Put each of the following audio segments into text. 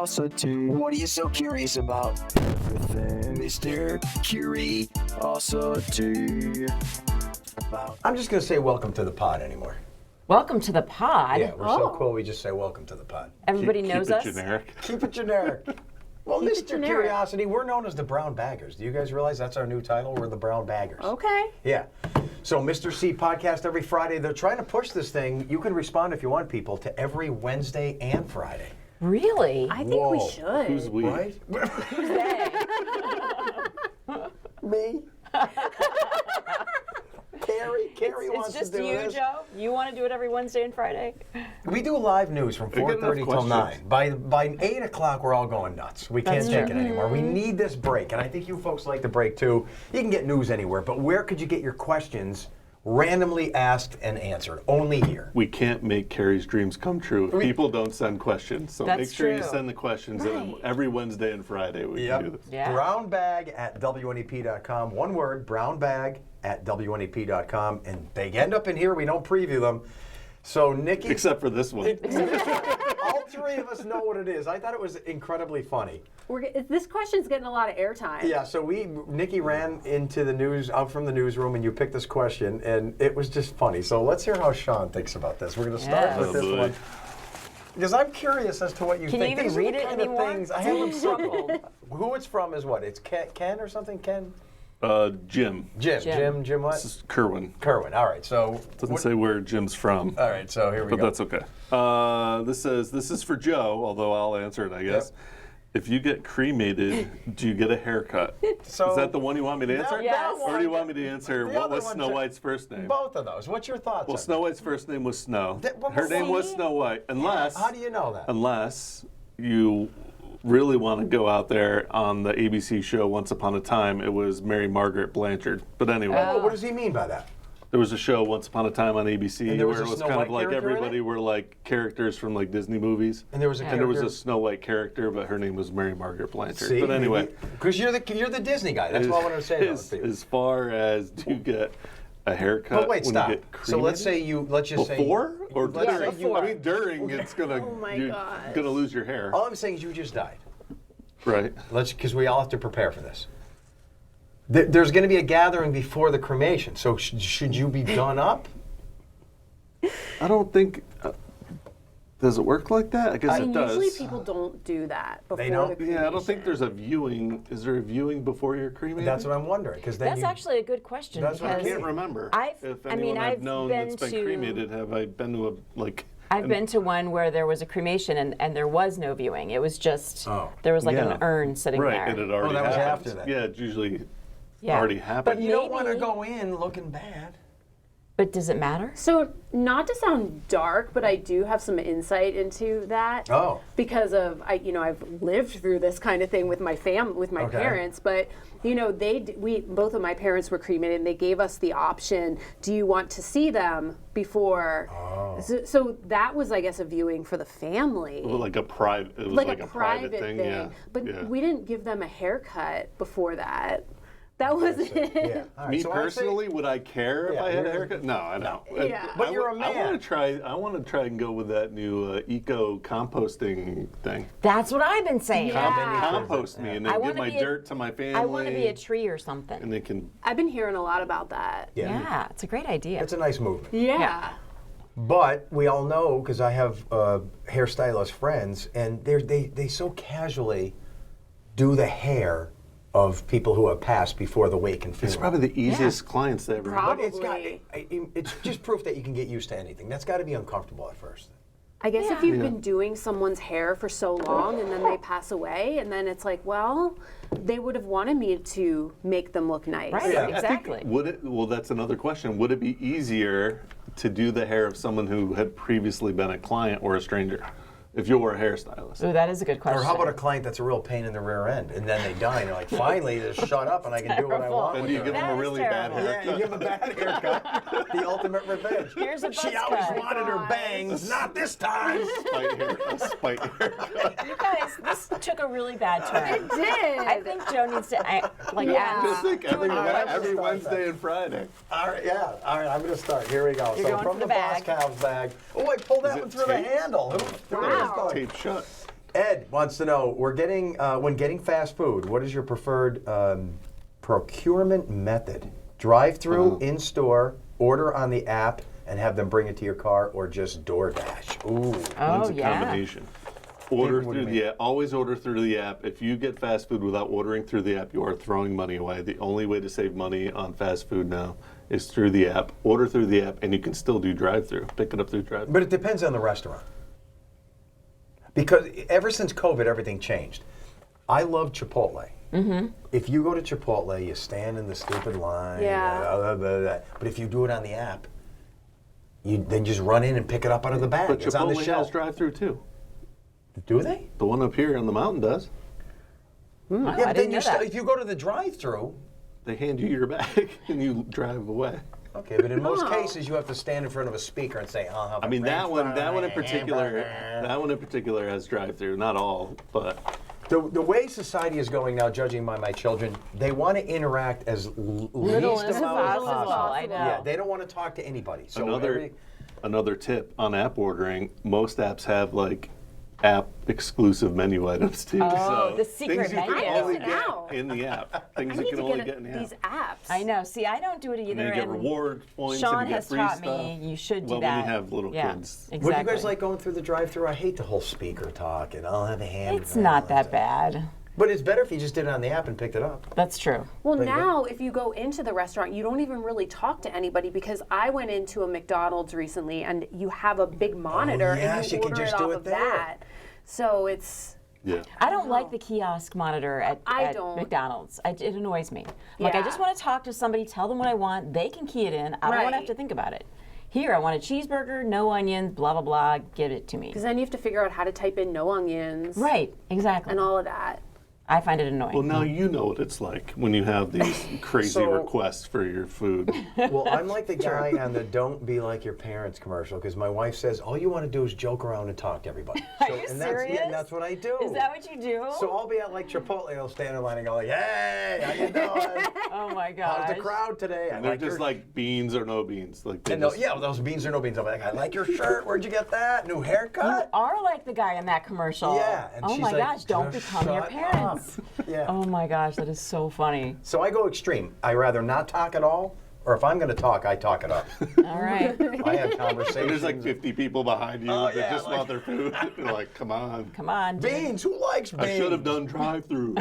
curiosity. What are you so curious about? Everything, Mr. Curiosity. I'm just going to say welcome to the pod anymore. Welcome to the pod. Yeah, we're so cool we just say welcome to the pod. Everybody knows us. Keep it generic. Keep it generic. Well, Keep it Mr. generic. Curiosity, we're known as the Brown Baggers. Do you guys realize that's our new title? We're the Brown Baggers. Okay. Yeah. So Mr. C podcast every Friday. They're trying to push this thing. You can respond if you want, people, to every Wednesday and Friday. Really? I think we Whoa. should. Who's we? Right? Who's they? Me. Carrie wants It's just to do you, this. Joe? You want to do it every Wednesday and Friday? We do live news from get enough 4:30 till questions. 9. By 8 o'clock, we're all going nuts. We can't That's take true. it anymore. We need this break, and I think you folks like the break too. You can get news anywhere, but where could you get your questions randomly asked and answered? Only here. We can't make Carrie's dreams come true if people don't send questions. So That's make sure you true. send the questions, and then every Wednesday and Friday we can do this. Yeah. Brownbag@wnep.com. One word, brownbag@wnep.com. And they end up in here. We don't preview them. So, Nikki. Except for this one. All three of us know what it is. I thought it was incredibly funny. This question's getting a lot of airtime. Yeah, so Nikki ran into the news, out from the newsroom, and you picked this question, and it was just funny. So let's hear how Shawn thinks about this. We're going to start Yes. with this Oh, boy. one. Because I'm curious as to what you Can think. you even These are read the it kind of anymore? things I have them circled. Who it's from is what? It's Ken or something? Ken? Jim. Jim what? This is Kerwin. Kerwin. All right, so. Doesn't say where Jim's from. All right, so here we But go. that's okay. This says, this is for Joe, although I'll answer it, I guess. Yep. If you get cremated, do you get a haircut? So- Is that the one you want me to answer? Yes. Or do you want me to answer The what other was one Snow too. White's first name? Both of those. What's your thoughts Well, on Snow White's first name was Snow. Her See? name was Snow White. How do you know that? Unless you really want to go out there on the ABC show Once Upon a Time, it was Mary Margaret Blanchard. But anyway, Oh, what does he mean by that? there was a show Once Upon a Time on ABC And there was where a it was Snow kind White of like character in it? everybody were like characters from like Disney movies. And there was a And there was character- a Snow White character, but her name was Mary Margaret Blanchard. See? But anyway, Because you're the Disney guy. That's what I want to say to those people. as far as do you get a haircut But wait, when stop. you get So let's cremated? just say Before or let's during? say you- I mean, during it's gonna Oh my you're gosh. gonna lose your hair, all I'm saying is you just died. right? Because we all have to prepare for this. There's going to be a gathering before the cremation. So should you be done up? I don't think. Does it work like that? I guess I it mean, does. usually people don't do that before They don't? the cremation. Yeah, I don't think there's a viewing. Is there a viewing before you're cremated? That's what I'm wondering. Because then That's actually a good question. That's what I because can't remember. If I anyone mean, I've I've known been that's been to- cremated, have I been to a like? I've been to one where there was a cremation and there was no viewing. It was just, there was like Yeah. an urn sitting Right, there. and it already that was happened. after that. Yeah, it's usually Yeah. already happened. But you don't want to maybe- go in looking bad. But does it matter? So, not to sound dark, but I do have some insight into that. Oh. Because of I've lived through this kind of thing with my Okay. parents, but both of my parents were cremated, and they gave us the option: do you want to see them before? Oh. So that was, I guess, a viewing for the family. like a private. It was like a private thing. Yeah. But yeah. we didn't give them a haircut before that. That was it. Yeah. All right, Me so I'd say- personally, would I care Yeah, if I had a you're- haircut? No, I don't. Yeah. But you're a man. I want to try and go with that new eco composting thing. That's what I've been saying. Yeah. Compost me and I then give wanna my be a- dirt to my family. I want to be a tree or something. And they can. I've been hearing a lot about that. Yeah, it's a great idea. It's a nice movement. Yeah. But we all know, because I have hairstylist friends, and they so casually do the hair of people who have passed before the wake and funeral. It's probably the easiest clients they ever had. Probably. It's just proof that you can get used to anything. That's got to be uncomfortable at first. I guess if Yeah. you've been doing someone's hair for so long and then they pass away, and then it's like, well, they would have wanted me to make them look nice. Right, Yeah. exactly. Would it? Well, that's another question. Would it be easier to do the hair of someone who had previously been a client or a stranger? If you were a hairstylist. Ooh, that is a good question. Or how about a client that's a real pain in the rear end, and then they die, and you're like, finally, just shut up, and I can do what I want. Then with do you her. give them a That is really bad terrible. haircut? Yeah, you give them a bad haircut. The ultimate revenge. Here's a She buzz always cut. wanted her bangs, not this time. A spite haircut. You guys, this took a really bad turn. It did. I think Joe needs to Yeah. ask. Just think every, All right, every let's start Wednesday and Friday. All right, yeah. All right, I'm going to start. Here we go. You're So going from for the the Boss bag. Cows bag. Oh, I pulled that Is one it through taped? the handle. Who threw this Wow. thing? Tape shut. Ed wants to know, when getting fast food, what is your preferred procurement method? Drive-through, in-store, order on the app, and have them bring it to your car, or just DoorDash? Ooh. Mine's a yeah. combination. Order What do you through mean? the app. Always order through the app. If you get fast food without ordering through the app, you are throwing money away. The only way to save money on fast food now is through the app. Order through the app, and you can still do drive-through. Pick it up through drive-through. But it depends on the restaurant. Because ever since COVID, everything changed. I love Chipotle. Mm-hmm. If you go to Chipotle, you stand in the stupid line. Yeah. Blah, blah, blah. But if you do it on the app, you then just run in and pick it up out of the bag. But It's on the Chipotle shelf. has drive-through too. Do they? The one up here on the mountain does. Wow, Yeah, I but then didn't know that. if you go to the drive-through, They hand you your bag and you drive away. okay, but in most Oh. cases, you have to stand in front of a speaker and say, "I'll have I a mean, that French one fry, in particular, hamburger." that one in particular has drive-through. Not all, but The way society is going now, judging by my children, they want to interact as Little least as amount as possible. possible. I know. Yeah, they don't want to talk to anybody. So another tip on app ordering. Most apps have like app exclusive menu items too. Oh, so the secret things you can menu. only I get know. in the app. Things I you need can to only get get in the these app. apps. I know. See, I don't do it either. And then you get reward points Shawn and you get has free taught stuff. me you should do well, that. when you have little yeah, kids. Exactly. What do you guys like going through the drive-through? I hate the whole speaker talk, and I'll have a hand. It's not that bad. But it's better if you just did it on the app and picked it up. That's true. Well, But you now if you go into the restaurant, you don't even really talk to anybody, because I went into a McDonald's recently and you have a big monitor yes, and you you can order just it do off it of there. that. So it's Yeah. I don't like the kiosk monitor at don't. McDonald's. It annoys me. Like, I Yeah. just want to talk to somebody, tell them what I want. They can key it in. I don't want to have Right. to think about it. Here, I want a cheeseburger, no onions, blah, blah, blah. Give it to me. because then you have to figure out how to type in no onions Right, exactly. and all of that. I find it annoying. Well, now you know what it's like when you have these crazy So- requests for your food. Well, I'm like the guy on the "Don't Be Like Your Parents" commercial, because my wife says all you want to do is joke around and talk to everybody. Are you and serious? and that's what I do. Is that what you do? So I'll be at like Chipotle, and I'll stand in line and go like, "Hey, how you doing? oh my How's gosh. the crowd today?" And they're just like beans or no beans. Like they And just, yeah, those beans or no beans. I'm like, "I like your shirt. Where'd you get that? New You haircut?" are like the guy in that commercial. Yeah, and oh she's my like, gosh, don't "Just become your shut parents. up." Yeah. Oh my gosh, that is so funny. So I go extreme. I rather not talk at all, or if I'm going to talk, I talk it up. All right. I have and conversations. there's like 50 people behind you Oh, that yeah, just like- want their food. You're like, come on. Come on. dude. beans. Who likes beans? I should have done drive-through.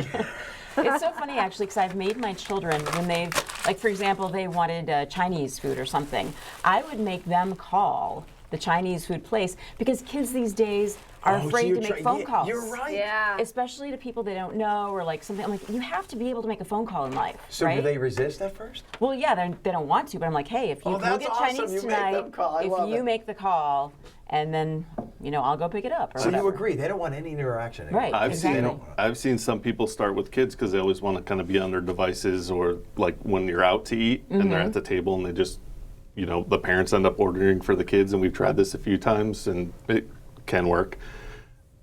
It's so funny actually, because I've made my children, when they, like for example, they wanted Chinese food or something, I would make them call the Chinese food place, because kids these days are Oh, so afraid you're to make phone calls. You're right. Yeah. Especially to people they don't know, or like something. I'm like, you have to be able to make a phone call in life, So right? do they resist at first? Well, yeah, they don't want to, but I'm like, hey, if you Oh, go that's get awesome. Chinese You make them tonight, call. I if love you it. make the call, and then, I'll go pick it up or So whatever. you agree? They don't want any interaction anymore. Right. I've Exactly. seen some people start with kids because they always want to kind of be on their devices, or like when you're out to eat and they're at the table and they just, the parents end up ordering for the kids, and we've tried this a few times and it can work.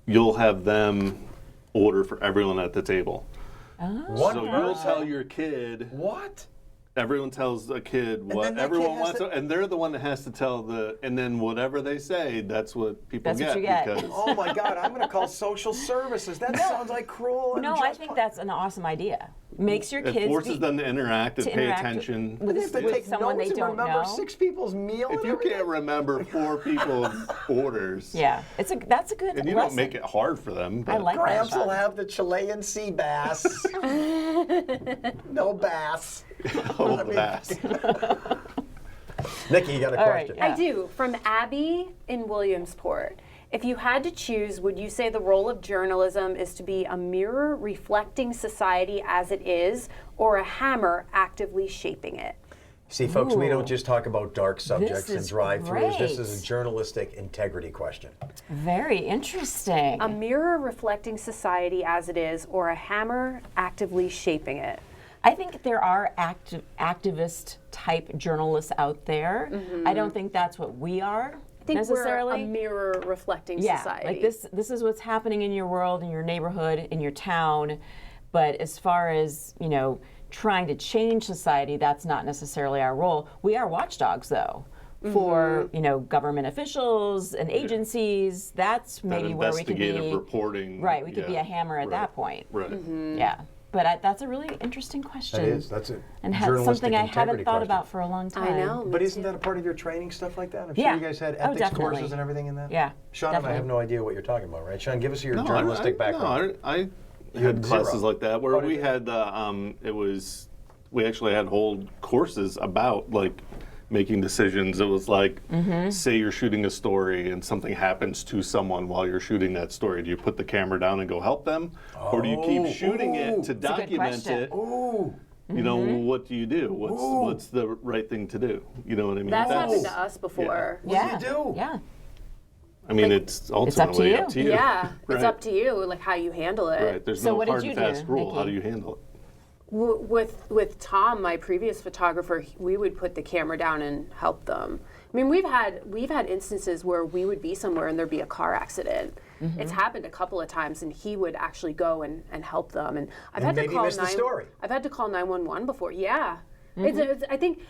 You'll have them order for everyone at the table. One So you'll person? tell your kid, What? everyone tells a kid then what that everyone kid has wants, to- and they're the one that has to tell and then whatever they say, that's what people That's get. what you get. Because Oh my God! I'm going to call social services. That sounds like cruel. And No, I just think that's an awesome idea. Makes your it kids forces be, them to interact and to pay interact attention. with, They have to with take someone notes they don't and remember know. 6 people's meal. If and you everything. can't remember 4 people's orders, Yeah, that's a good and you lesson. don't make it hard for them. I but- like that. Gramps will Shawn. have the Chilean sea bass. No bass. Hold the bass. Nikki, you got a All right, question? yeah. I do. From Abby in Williamsport. If you had to choose, would you say the role of journalism is to be a mirror reflecting society as it is, or a hammer actively shaping it? See, folks, we don't Ooh. just talk about dark subjects and is drive-thrus. This is great. a journalistic integrity question. Very interesting. A mirror reflecting society as it is, or a hammer actively shaping it? I think there are activist type journalists out there. I don't think that's what we are I think necessarily. we're a mirror reflecting yeah, society. like this is what's happening in your world, in your neighborhood, in your town. But as far as, trying to change society, that's not necessarily our role. We are watchdogs, though. for government officials and agencies. That's maybe where we could be investigative reporting. Right, we could be a hammer at that point. Right. Yeah, but that's a really interesting question. That is. That's it. And something I haven't thought about for a long time. I know. But isn't that a part of your training, stuff like that? I'm sure Yeah. you guys had Oh, ethics definitely. courses and everything in that? Yeah, Shawn and I definitely. have no idea what you're talking about, right? Shawn, give us your No, journalistic background. No, I had had classes zero. like that where Oh, did we you? had we actually had whole courses about like making decisions. It was like, say you're shooting a story and something happens to someone while you're shooting that story. Do you put the camera down and go help them, or do you keep shooting it to a good document question. it? Ooh. You know, what do you do? What's the right thing to do? You know what I mean? That's happened to us before. Yeah. What do you do? Yeah. I mean, it's ultimately you. up to you. Yeah, Right. it's up to you, like how you handle it. Right. There's So no what did hard you and fast do, rule. How Nikki? do you handle it? With Tom, my previous photographer, we would put the camera down and help them. I mean, we've had instances where we would be somewhere and there'd be a car accident. It's happened a couple of times, and he would actually go and help them. And I've had to maybe call missed the story. I've had to call 911 before. Yeah, it's I think.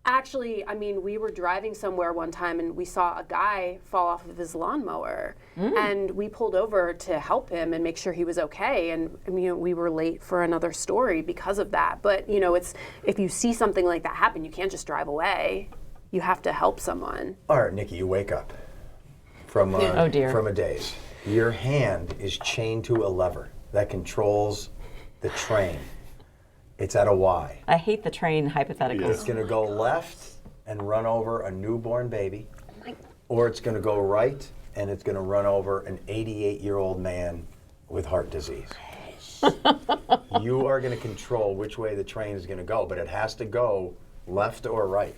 Actually, I mean, we were driving somewhere one time and we saw a guy fall off of his lawnmower, and we pulled over to help him and make sure he was okay. And I mean, we were late for another story because of that. But it's if you see something like that happen, you can't just drive away. You have to help someone. All right, Nikki, you wake up from Oh, dear. from a daze. Your hand is chained to a lever that controls the train. It's at a Y. I hate the train hypotheticals. It's going to go left and run over a newborn baby, or it's going to go right and it's going to run over an 88-year-old man with heart disease. You are going to control which way the train is going to go, but it has to go left or right.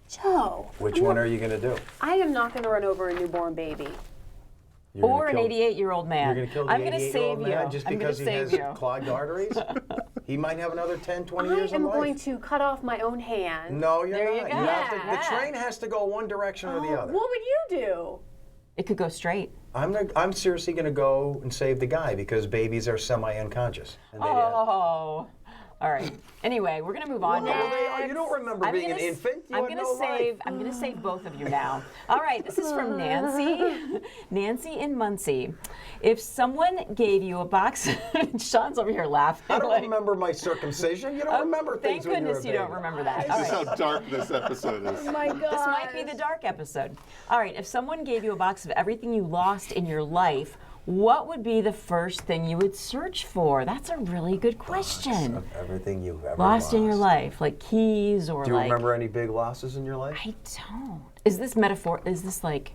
Joe, Which one are you going to do? I am not going to run over a newborn baby. You're gonna Or an kill- 88-year-old man. You're going to kill the I'm gonna 88-year-old save you. man just I'm because gonna he has save you. clogged arteries? He might have another 10, 20 I years of am life. going to cut off my own hand. No, you're There you not. go. Have to- Yeah. the train has to go one direction or the other. What would you do? It could go straight. I'm seriously going to go and save the guy because babies are semi-unconscious. And they, Oh. All right. Anyway, we're going to move on now. you don't remember being an gonna infant. You I'm had gonna no life. I'm gonna save both of you now. All right, this is from Nancy. Nancy in Muncie. If someone gave you a box, Shawn's over here laughing. I don't like, remember my circumcision. You don't remember Thank things when you're a goodness you baby. don't remember that. All This is right. how dark this episode is. Oh my God. This might be the dark episode. All right, if someone gave you a box of everything you lost in your life, what would be the first thing you would search for? That's a really good question. Of everything you've ever Lost in your life, like keys or Do you like. remember any big losses in your life? I don't. Is this metaphor? Is this like,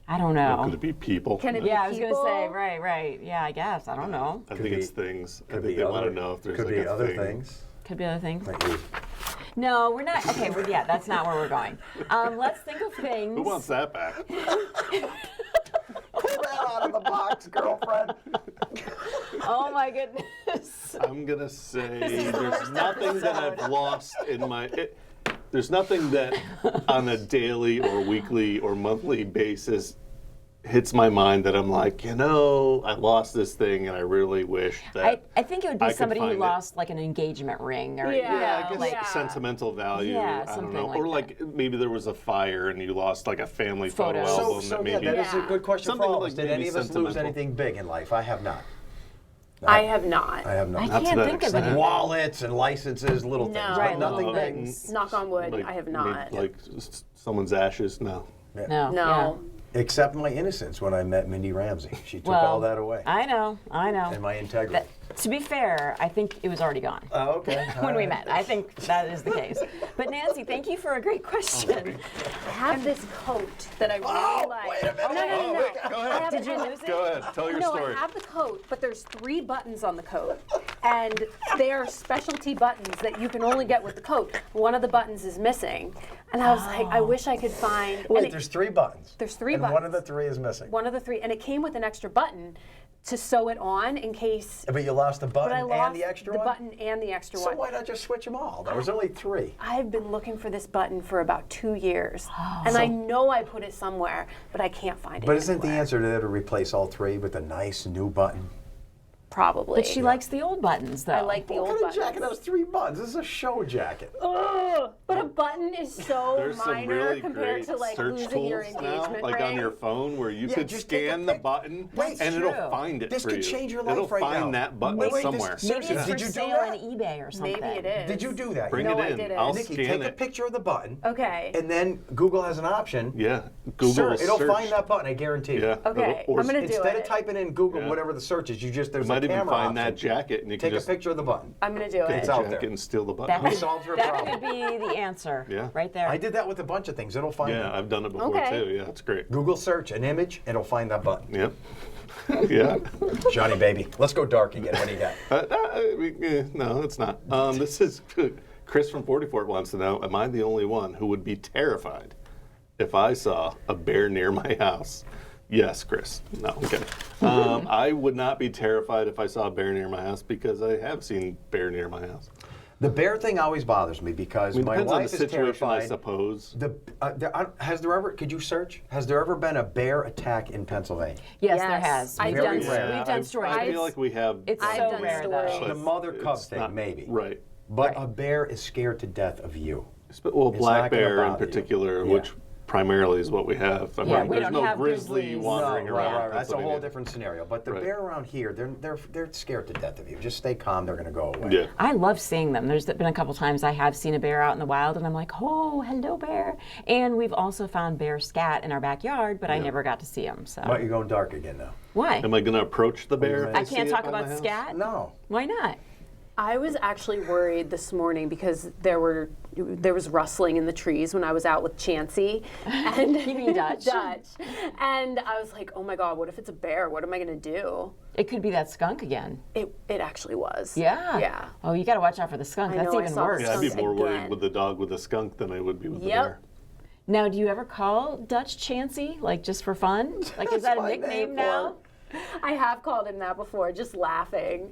I don't know. Could it be people? Can it be Yeah, I was gonna say, people? right. Yeah, I guess. I don't know. I Could think be- it's things. I Could think be they want other- to know if there's could like be a other thing. things. Could be other things. Like you. No, we're not. Okay, yeah, that's not where we're going. Let's think of things. Who wants that back? Pull that out of the box, girlfriend. Oh my goodness. I'm gonna say is the there's worst nothing that I've lost in my. There's nothing that on a daily or weekly or monthly basis hits my mind that I'm like, I lost this thing and I really wish that. I think it would be I could somebody who find it. lost like an engagement ring or Yeah, I guess like yeah. sentimental value. Yeah, I don't something know. like Or that. like maybe there was a fire and you lost like a family photo Photos. album So that yeah, maybe. that is a good question Something for all of like us. Did maybe any of us lose sentimental. anything big in life? I have not. I have not. I have not. I Not to can't that think of extent. anything. Wallets and licenses, little things, No. but Right, nothing little big. things. Knock on wood, Like, I have not. Like someone's ashes. No. No. No. Except my innocence when I met Mindi Ramsey. She took Well, all that away. I know. And my integrity. To be fair, I think it was already gone. Oh, okay. When we met. I think that is the case. But Nancy, thank you for a great question. I have this coat that I really like. wait a minute. No. Go ahead. I have Did you a- lose it? Go ahead. Tell your No, story. I have the coat, but there's 3 buttons on the coat. And they are specialty buttons that you can only get with the coat. One of the buttons is missing. And I was like, I wish I could find. and Wait, it- there's 3 buttons. There's 3 and buttons. one of the 3 is missing. One of the 3. And it came with an extra button to sew it on in case. But you lost the But button I lost and the extra the one? button and the extra So one. why not just switch them all? There was only 3. I've been looking for this button for about 2 years. And I know I put it somewhere, but I can't find it. But isn't the anywhere. answer to replace all 3 with a nice new button? Probably. But she likes the old buttons, though. I like the What old kind of buttons. jacket has 3 buttons? This is a show jacket. Ugh, but a button is so There's some minor really compared great to like search losing your tools now, engagement like ring. on your phone, where you Yeah, could just take a scan the pic. button Wait, and true. it'll find it This for could you. change your life It'll right find now. that button Wait, this- somewhere. Maybe seriously, it's did for you do sale that? on eBay or something. Maybe it is. Did you do that? Bring No, it I in. didn't. I'll Nikki, scan take a it. picture of the button. Okay. And then Google has an option. Yeah, Google It'll search. find that button, I guarantee you. Yeah. Okay, Or I'm gonna do Instead it. of typing in Google, Yeah. whatever the search is, you just, there's You might a even camera find that option. jacket, and you Take can a just picture of the button. I'm gonna do get it. It's the out jacket there. and steal the That button. Who could, solves your that problem? could be the answer. Yeah. Right there. I did that with a bunch of things. It'll find Yeah, it. I've done it before Okay. too. Yeah, it's great. Google search an image, it'll find that button. Yep. Yeah. Johnny baby, let's go dark again. What do you got? No, it's not. This is Chris from 44 wants to know: am I the only one who would be terrified if I saw a bear near my house? Yes, Chris. No, okay. I would not be terrified if I saw a bear near my house because I have seen bear near my house. The bear thing always bothers me because I mean, my depends on the wife is situation, terrified. I suppose. Has there ever? Could you search? Has there ever been a bear attack in Pennsylvania? Yes, Yes. there has. I've We've done- done, rare. we've done stories. I feel like we have. It's I've so done rare, stories. though. The mother cub It's thing, not- maybe. Right. But Right. a bear is scared to death of you. Well, It's black not gonna bear in bother you. particular, Yeah. which primarily is what we have. I Yeah, mean, we there's don't no have grizzly grizzlies. wandering No, around. right. That's a whole Pennsylvania. different scenario. But the Right. bear around here, they're scared to death of you. Just stay calm. They're going to go away. Yeah. I love seeing them. There's been a couple times I have seen a bear out in the wild, and I'm like, oh, hello, bear. And we've also found bear scat in our backyard, but I never got to see them. So But you're going dark again now. why? Am I going to approach the bear? if I see can't it talk by my about house? scat. No. Why not? I was actually worried this morning because there was rustling in the trees when I was out with Chansey and You mean Dutch? Dutch. And I was like, oh my God, what if it's a bear? What am I gonna do? It could be that skunk again. It actually was. Yeah. Yeah. Oh, you got to watch out for the skunk. I That's know, I even saw the worse. Yeah, I'd be skunk more worried again. with the dog with the skunk than I would be with the Yep. bear. Now, do you ever call Dutch Chansey, like just for fun? Like, is that a my nickname name now? I have called him that before, just laughing.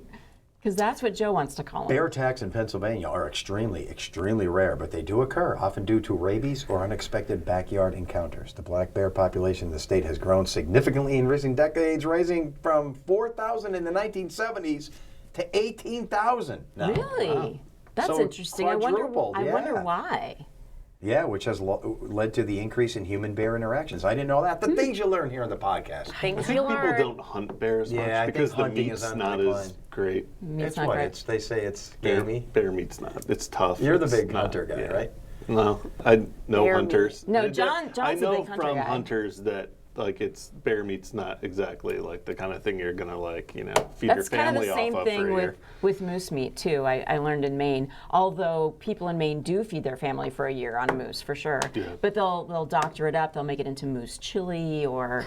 Because that's what Joe wants to call him. Bear attacks in Pennsylvania are extremely, extremely rare, but they do occur, often due to rabies or unexpected backyard encounters. The black bear population in the state has grown significantly in recent decades, rising from 4,000 in the 1970s to 18,000 now. Really? That's So interesting. I wonder quadrupled, yeah. why. Yeah, which has led to the increase in human-bear interactions. I didn't know that. The things you learn here on the podcast. Things I you think people learn. don't hunt bears Yeah, I much think because the hunting meat's is on the not decline. as great. It's It's not what? great. They say it's gamey. Bear meat's not. It's tough. You're the It's big not- hunter guy, yeah. right? No, I know Bear hunters. meat. No, I John's a know big hunter from guy. hunters that like it's bear meat's not exactly like the kind of thing you're gonna like feed That's your kind of family the same off of for thing a year. with moose meat too. I learned in Maine. Although people in Maine do feed their family for a year on a moose for sure, Yeah. but they'll doctor it up. They'll make it into moose chili or.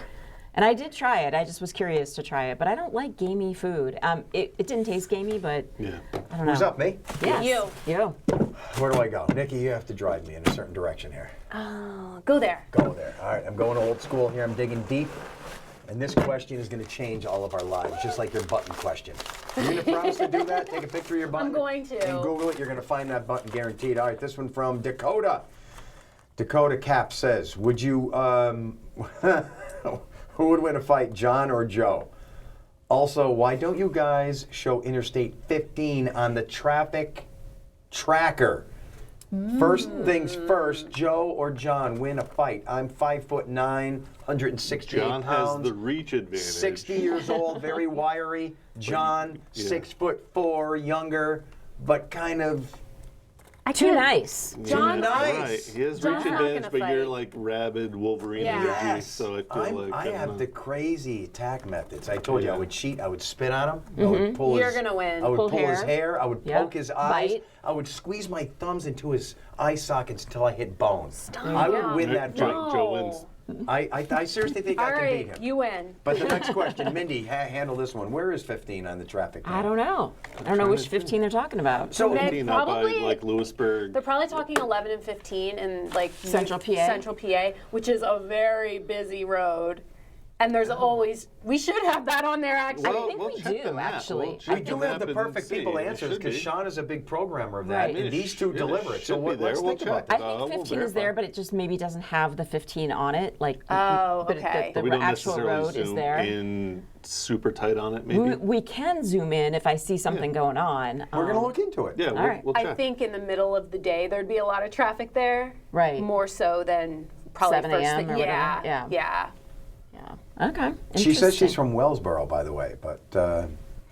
And I did try it. I just was curious to try it, but I don't like gamey food. It didn't taste gamey, but Yeah. I don't know. Who's up, me? Yes. You. Where do I go? Nikki, you have to drive me in a certain direction here. Go there. Go there. All right, I'm going old school here. I'm digging deep. And this question is going to change all of our lives, just like your button question. Are you going to promise to do that? Take a picture of your button? I'm going to. And Google it. You're going to find that button guaranteed. All right, this one from Dakota. Dakota Cap says, would you, who would win a fight, Jon or Joe? Also, why don't you guys show Interstate 15 on the traffic tracker? First things first, Joe or Jon win a fight. I'm 5'9", 168 John has pounds, the reach advantage. 60 years old, very wiry. Jon, Yeah. 6'4", younger, but kind of Too nice. John, nice. Right. He has John's reach not advantage, gonna but you're fight. like rabid Wolverine Yeah. energy, yes. so I feel like I don't have know. the crazy attack methods. I told you I Yeah. would cheat. I would spit on him. I would pull You're his, gonna win. I would Pull pull his hair. hair. I would Yep. poke his eyes. Bite. I would squeeze my thumbs into his eye sockets until I hit bone. There I you would go. win that Joe, fight. Joe wins. I seriously think All I can right, beat him. you win. But the next question, Mindy, handle this one. Where is 15 on the traffic? I don't know. I don't know which 15 they're talking about. So, They 15 up by probably- like Lewisburg. They're probably talking 11 and 15 in like Central PA? Central PA, which is a very busy road. And there's always, we should have that on there actually. I think we check do, the map. actually. We'll check We do the have map the and perfect see. people It answers should because be. Shawn is a big programmer of that, Right. and these two It deliver it. So should be there. let's We'll think about check. that. I think We'll 15 is verify. there, but it just maybe doesn't have the 15 on it. Like, Oh, but okay. the We don't actual necessarily road is zoom there. in super tight on it, maybe. We can zoom in if I see something going on. We're going to look into it. Yeah, All right. we'll check. I think in the middle of the day there'd be a lot of traffic there. Right. More so than probably 7 first a.m. thing. or whatever. Yeah. Yeah. Yeah. Yeah. Okay. She says she's Interesting. from Wellsboro, by the way, but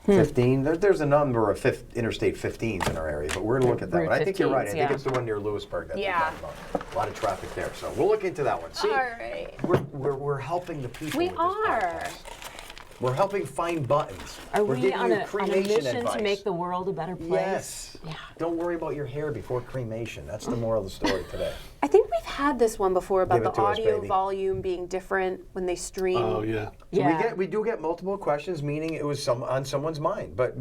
15. There's a number of Interstate 15s in our area, but we're going to look at that Route one. I think you're right. I 15s, think yeah. it's the one near Lewisburg that Yeah. we're talking about. A lot of traffic there, so we'll look into that one. See, All right. we're helping the people. We with this are. podcast. We're helping find buttons. Are we're we giving on you a cremation mission advice. to make the world a better place? Yes. Yeah. Don't worry about your hair before cremation. That's the moral of the story today. I think we've had this one before about Give it the to us, audio baby. volume being different when they stream. Oh, yeah. So Yeah. we do get multiple questions, meaning it was on someone's mind, but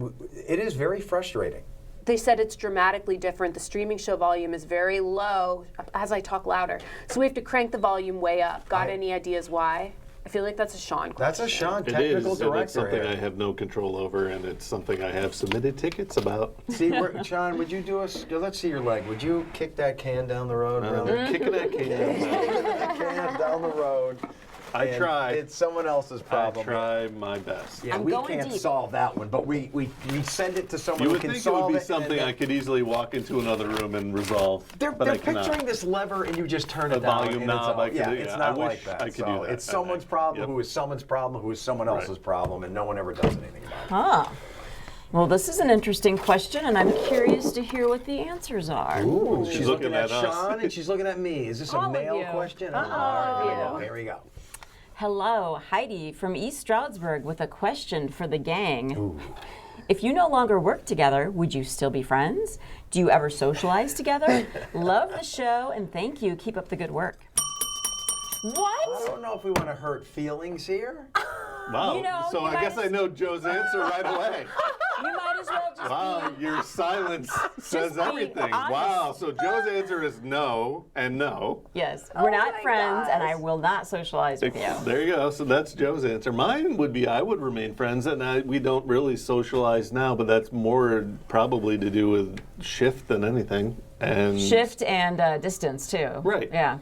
it is very frustrating. They said it's dramatically different. The streaming show volume is very low as I talk louder. So we have to crank the volume way up. Got any ideas why? I feel like that's a Shawn question. That's a Shawn It technical is, and it's director. something here. I have no control over, and it's something I have submitted tickets about. See, Shawn, would you do us? Let's see your leg. Would you kick that can down the road, brother? They're kicking that can. Kick that can down the road. I And try. It's someone else's I problem. try my best. Yeah, I'm we going can't deep. solve that one, but we send it to someone You who would can think it solve would be and something then- I could easily walk into another room and resolve, They're but I cannot. picturing this lever and you just turn A it down. volume and it's knob, all- I could yeah, do- it's yeah, not I wish like that. I could So do that. it's someone's problem Yep. who is someone's problem who is someone else's Right. problem, and no one ever does anything about it. Huh. Well, this is an interesting question, and I'm curious to hear what the answers are. Ooh, she's looking looking at at us. Shawn and she's looking at me. Is this All a of male you. question? All All right, of you. here we go. Hello, Heidi from East Stroudsburg with a question for the gang. If you no longer work together, would you still be friends? Do you ever socialize together? Love the show and thank you. Keep up the good work. I What? don't know if we want to hurt feelings here. Wow. You know, so you I might guess I as- know Joe's answer right away. You might as well just Wow, your silence says being everything. honest. Wow. So Joe's answer is no and no. Yes, we're not my friends, and I gosh. will not socialize with you. There you go. So that's Joe's answer. Mine would be I would remain friends, and we don't really socialize now, but that's more probably to do with shift than anything. And Shift and distance too. Right. Yeah.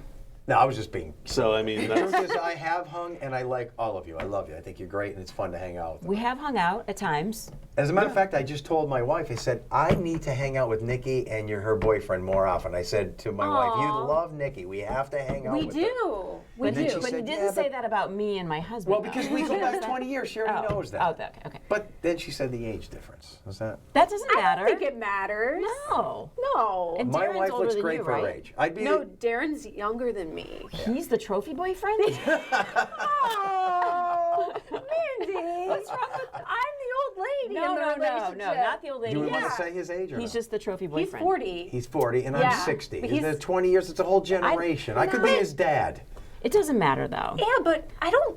No, I was just being. So I mean, The that's, truth is, I have hung, and I like all of you. I love you. I think you're great, and it's fun to hang out with. We have hung out at times. As a matter of fact, I just told my wife, I said, I need to hang out with Nikki and her boyfriend more often. I said to my wife, you Aw. love Nikki. We have to hang out We with her. do. We And then do. she But you said, didn't yeah, say but- that about me and my husband. Well, though. because we go back 20 years. She already knows that. Oh, okay. But then she said the age difference. Was that? That doesn't matter. I don't think it matters. No. No. And My Darren's wife older looks than great you, for her right? age. I'd be No, Darren's younger than me. He's the trophy boyfriend? Oh, Mindi. What's wrong with I'm the old lady No, in the no, relationship. not the old lady. Do we want Yeah. to say his age or He's no? just the trophy He's boyfriend. 40. He's 40 and I'm Yeah, 60. but Isn't he's- it 20 years? It's a whole generation. I could be no. his dad. It doesn't matter though. Yeah, but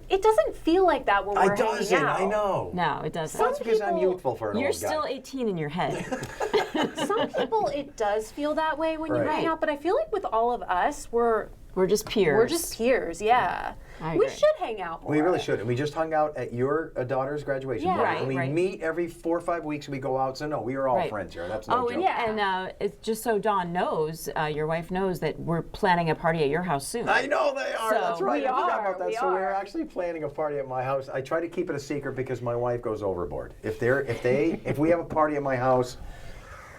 it doesn't feel like that when we're I doesn't. hanging out. I know. No, it doesn't. That's because I'm people- youthful for an You're old guy. still 18 in your head. Some people, it does feel that way when you Right. hang out, but I feel like with all of us, we're just peers. we're just peers. Yeah, I we agree. should hang out more. We really should. And we just hung out at your daughter's graduation Yeah. party. Right, and we right. meet every 4 or 5 weeks. We go out. So, no, we are all Right. friends here. That's no Oh, joke. and, Yeah. and it's just so Dawn knows, your wife knows that we're planning a party at your house soon. I know they are. So That's right. we I forgot are, about that. we So we're are. actually planning a party at my house. I try to keep it a secret because my wife goes overboard. If we have a party at my house,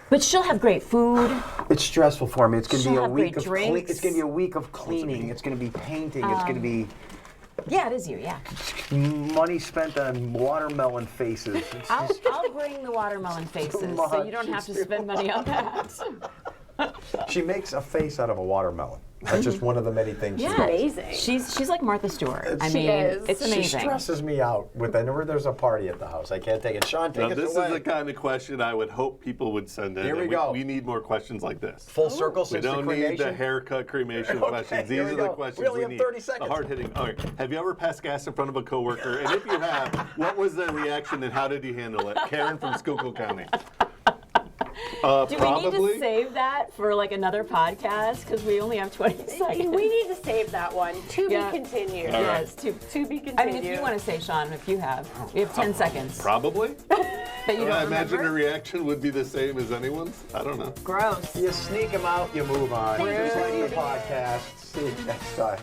But she'll have great food. it's stressful for me. It's going to be She'll a have week great of drinks. it's going to be a week of cleaning. It's going to be painting. It's going to be Yeah, it is you, yeah. money spent on watermelon faces. It's I'll just- bring the watermelon faces so much. you don't have to It's too spend money on that. she makes a face out of a watermelon. That's just one of the many things she Yeah. does. amazing. She's like Martha Stewart. I She mean, is. it's She amazing. stresses me out whenever there's a party at the house. I can't take it. Shawn, take now us this away. is the kind of question I would hope people would send in. Here we and go. We need more questions like this. Full circle We since don't the need cremation. the haircut cremation questions. here These we are the go. questions We only we have need. 30 seconds. The hard hitting. All right. Have you ever passed gas in front of a coworker? And if you have, what was the reaction and how did you handle it? Karen from Schuylkill County. Do we need Probably. to save that for like another podcast? Because we only have 20 seconds. We need to save that one. To Yeah. be continued. All right. Yes, To be continued. I mean, if you want to say, Shawn, if you have 10 seconds. Probably. But you don't I imagine remember? the reaction would be the same as anyone's. I don't know. Gross. You sneak them out, you move on. Thank you Just for like the tuning in. podcast. See you next time.